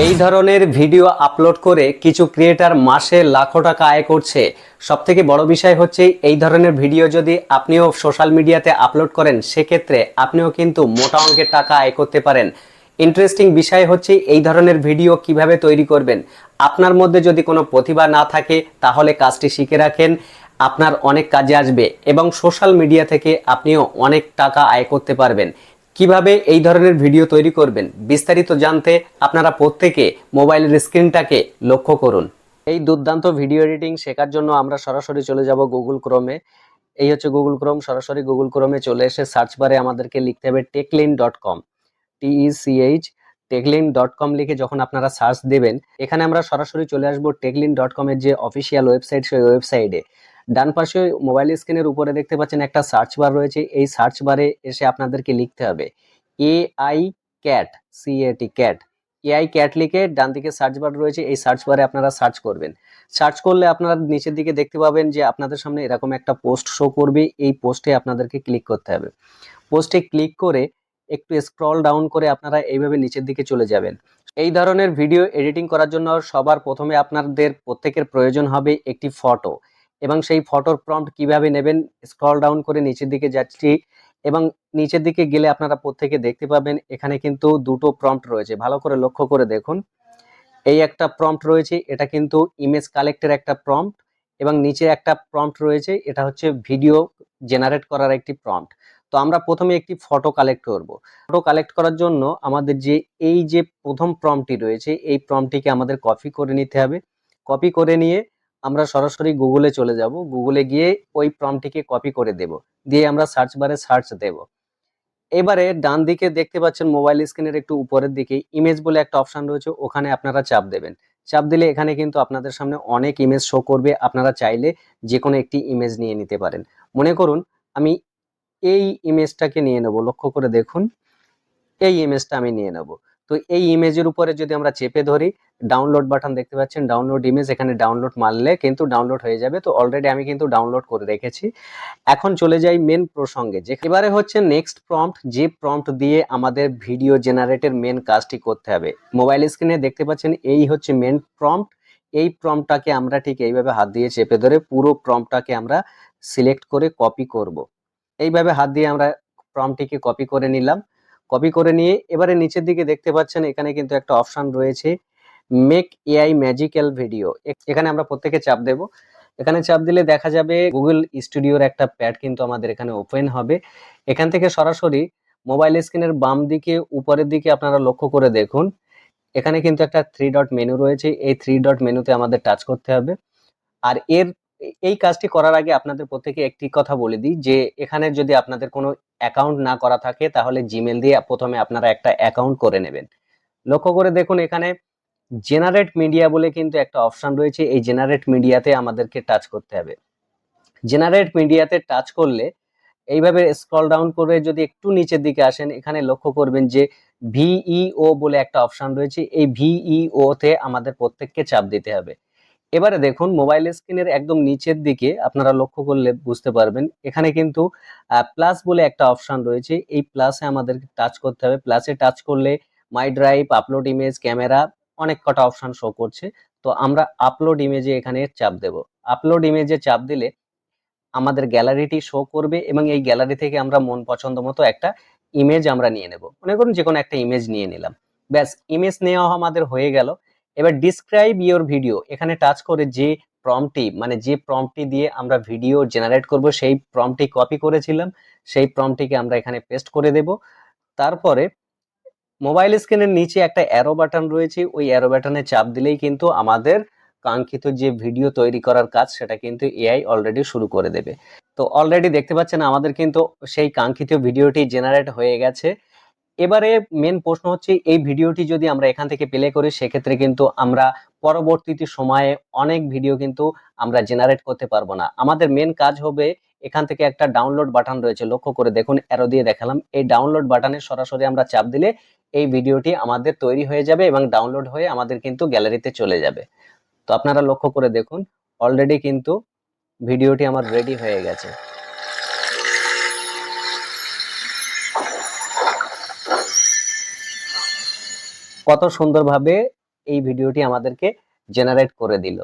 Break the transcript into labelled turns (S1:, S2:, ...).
S1: এই ধরনের video upload করে কিছু ক্রিয়েটার মাসে লাখো টাকা আয় করছে। সবথেকে বড় বিষয় হচ্ছে এই ধরনের ভিডিও যদি আপনিও সোশ্যাল মিডিয়াতে আপলোড করেন সেক্ষেত্রে আপনিও কিন্তু মোটা অঙ্কের টাকা আয় করতে পারেন। ইন্টারেস্টিং বিষয় হচ্ছে এই ধরনের ভিডিও কিভাবে তৈরি করবেন। আপনার মধ্যে যদি কোনো প্রতিভা না থাকে তাহলে কাজটি শিখে রাখেন, আপনার অনেক কাজে আসবে এবং সোশ্যাল মিডিয়া থেকে আপনিও অনেক টাকা আয় করতে পারবেন। কিভাবে এই ধরনের ভিডিও তৈরি করবেন বিস্তারিত জানতে আপনারা প্রত্যেকে মোবাইলের স্ক্রিনটাকে লক্ষ্য করুন। এই দুর্দান্ত ভিডিও এডিটিং শেখার জন্য আমরা সরাসরি চলে যাব গুগল ক্রোমে। এই হচ্ছে গুগল ক্রোম। সরাসরি গুগল ক্রোমে চলে এসে সার্চ বারে আমাদেরকে লিখতে হবে techlean.com, TECH techlean.com লিখে যখন আপনারা সার্চ দেবেন এখানে আমরা সরাসরি চলে আসব techlean.com এর যে অফিসিয়াল ওয়েবসাইট, সেই ওয়েবসাইটে ডান পাশে মোবাইল স্ক্রিনের উপরে দেখতে পাচ্ছেন একটা সার্চ বার রয়েছে। এই সার্চ বারে এসে আপনাদেরকে লিখতে হবে AI cat, CAT, AI cat লিখে ডান দিকে সার্চ বার রয়েছে, এই সার্চ বারে আপনারা সার্চ করবেন। সার্চ করলে আপনারা নিচের দিকে দেখতে পাবেন যে আপনাদের সামনে এরকম একটা পোস্ট শো করবে। এই পোস্টে আপনাদেরকে ক্লিক করতে হবে। পোস্টে ক্লিক করে একটু স্ক্রল ডাউন করে আপনারা এইভাবে নিচের দিকে চলে যাবেন। এই ধরনের ভিডিও এডিটিং করার জন্য সবার প্রথমে আপনাদের প্রত্যেকের প্রয়োজন হবে একটি ফটো, এবং সেই ফটোর প্রম্পট কিভাবে নেবেন স্ক্রল ডাউন করে নিচের দিকে যাচ্ছি এবং নিচের দিকে গেলে আপনারা প্রত্যেকে দেখতে পাবেন এখানে কিন্তু দুটো প্রম্পট রয়েছে, ভালো করে লক্ষ্য করে দেখুন। এই একটা প্রম্পট রয়েছে, এটা কিন্তু ইমেজ কালেক্টের একটা প্রম্পট, এবং নিচে একটা প্রম্পট রয়েছে, এটা হচ্ছে ভিডিও জেনারেট করার একটি প্রম্পট। তো আমরা প্রথমে একটি ফটো কালেক্ট করব। ফটো কালেক্ট করার জন্য আমাদের যে এই যে প্রথম প্রম্পটটি রয়েছে এই প্রম্পটটিকে আমাদের কপি করে নিতে হবে। কপি করে নিয়ে আমরা সরাসরি গুগলে চলে যাব। গুগলে গিয়ে ওই প্রম্পটটিকে কপি করে দেব, দিয়ে আমরা সার্চ বারে সার্চ দেব। এবারে ডান দিকে দেখতে পাচ্ছেন মোবাইল স্ক্রিনের একটু উপরের দিকে ইমেজ বলে একটা অপশন রয়েছে, ওখানে আপনারা চাপ দেবেন। চাপ দিলে এখানে কিন্তু আপনাদের সামনে অনেক ইমেজ শো করবে, আপনারা চাইলে যে কোনো একটি ইমেজ নিয়ে নিতে পারেন। মনে করুন আমি এই ইমেজটাকে নিয়ে নেব, লক্ষ্য করে দেখুন এই ইমেজটা আমি নিয়ে নেব। তো এই ইমেজের উপরে যদি আমরা চেপে ধরি ডাউনলোড বাটন দেখতে পাচ্ছেন, ডাউনলোড ইমেজ, এখানে ডাউনলোড মারলে কিন্তু ডাউনলোড হয়ে যাবে। তো অলরেডি আমি কিন্তু ডাউনলোড করে রেখেছি। এখন চলে যাই মেন প্রসঙ্গে, যে এবারে হচ্ছে নেক্সট প্রম্পট, যে প্রম্পট দিয়ে আমাদের ভিডিও জেনারেটের মেন কাজটি করতে হবে। মোবাইল স্ক্রিনে দেখতে পাচ্ছেন এই হচ্ছে মেন প্রম্পট। এই প্রম্পটটাকে আমরা ঠিক এইভাবে হাত দিয়ে চেপে ধরে পুরো প্রম্পটটাকে আমরা সিলেক্ট করে কপি করব। এইভাবে হাত দিয়ে আমরা প্রম্পটটিকে কপি করে নিলাম। কপি করে নিয়ে এবারে নিচের দিকে দেখতে পাচ্ছেন এখানে কিন্তু একটা অপশন রয়েছে মেক এআই ম্যাজিক্যাল ভিডিও, এখানে আমরা প্রত্যেকে চাপ দেব। এখানে চাপ দিলে দেখা যাবে গুগল স্টুডিওর একটা প্যাড কিন্তু আমাদের এখানে ওপেন হবে। এখান থেকে সরাসরি মোবাইল স্ক্রিনের বাম দিকে উপরের দিকে আপনারা লক্ষ্য করে দেখুন এখানে কিন্তু একটা থ্রি ডট মেনু রয়েছে, এই থ্রি ডট মেনুতে আমাদের টাচ করতে হবে। আর এই কাজটি করার আগে আপনাদের প্রত্যেকে একটি কথা বলে দিই, যে এখানে যদি আপনাদের কোনো অ্যাকাউন্ট না করা থাকে তাহলে জিমেল দিয়ে প্রথমে আপনারা একটা অ্যাকাউন্ট করে নেবেন। লক্ষ্য করে দেখুন এখানে জেনারেট মিডিয়া বলে কিন্তু একটা অপশন রয়েছে, এই জেনারেট মিডিয়াতে আমাদেরকে টাচ করতে হবে। জেনারেট মিডিয়াতে টাচ করলে এইভাবে স্ক্রল ডাউন করে যদি একটু নিচের দিকে আসেন এখানে লক্ষ্য করবেন যে ভিইও বলে একটা অপশন রয়েছে, এই ভিইও তে আমাদের প্রত্যেককে চাপ দিতে হবে। এবারে দেখুন মোবাইল স্ক্রিনের একদম নিচের দিকে আপনারা লক্ষ্য করলে বুঝতে পারবেন এখানে কিন্তু প্লাস বলে একটা অপশন রয়েছে, এই প্লাসে আমাদের টাচ করতে হবে। প্লাসে টাচ করলে মাই ড্রাইভ, আপলোড ইমেজ, ক্যামেরা, অনেক কটা অপশন শো করছে। তো আমরা আপলোড ইমেজে এখানে চাপ দেব। আপলোড ইমেজে চাপ দিলে আমাদের গ্যালারিটি শো করবে এবং এই গ্যালারি থেকে আমরা মন পছন্দ মতো একটা ইমেজ আমরা নিয়ে নেব। মনে করুন যে কোনো একটা ইমেজ নিয়ে নিলাম, ব্যাস ইমেজ নেওয়া আমাদের হয়ে গেল। এবার ডিসক্রাইব ইওর ভিডিও এখানে টাচ করে যে প্রম্পটটি মানে যে প্রম্পটটি দিয়ে আমরা ভিডিও জেনারেট করব সেই প্রম্পটটি কপি করেছিলাম, সেই প্রম্পটটিকে আমরা এখানে পেস্ট করে দেব। তারপরে মোবাইল স্ক্রিনের নিচে একটা অ্যারো বাটন রয়েছে, ওই অ্যারো বাটনে চাপ দিলেই কিন্তু আমাদের কাঙ্ক্ষিত যে ভিডিও তৈরি করার কাজ সেটা কিন্তু এআই অলরেডি শুরু করে দেবে। তো অলরেডি দেখতে পাচ্ছেন আমাদের কিন্তু সেই কাঙ্ক্ষিত ভিডিওটি জেনারেট হয়ে গেছে। এবারে মেন প্রশ্ন হচ্ছে এই ভিডিওটি যদি আমরা এখান থেকে প্লে করি সেক্ষেত্রে কিন্তু আমরা পরবর্তীতে সময়ে অনেক ভিডিও কিন্তু আমরা জেনারেট করতে পারবো না। আমাদের মেন কাজ হবে এখান থেকে একটা ডাউনলোড বাটন রয়েছে, লক্ষ্য করে দেখুন অ্যারো দিয়ে দেখালাম, এই ডাউনলোড বাটনে সরাসরি আমরা চাপ দিলে এই ভিডিওটি আমাদের তৈরি হয়ে যাবে এবং ডাউনলোড হয়ে আমাদের কিন্তু গ্যালারিতে চলে যাবে। তো আপনারা লক্ষ্য করে দেখুন অলরেডি কিন্তু ভিডিওটি আমার রেডি হয়ে গেছে। কত সুন্দরভাবে এই ভিডিওটি আমাদেরকে জেনারেট করে দিল।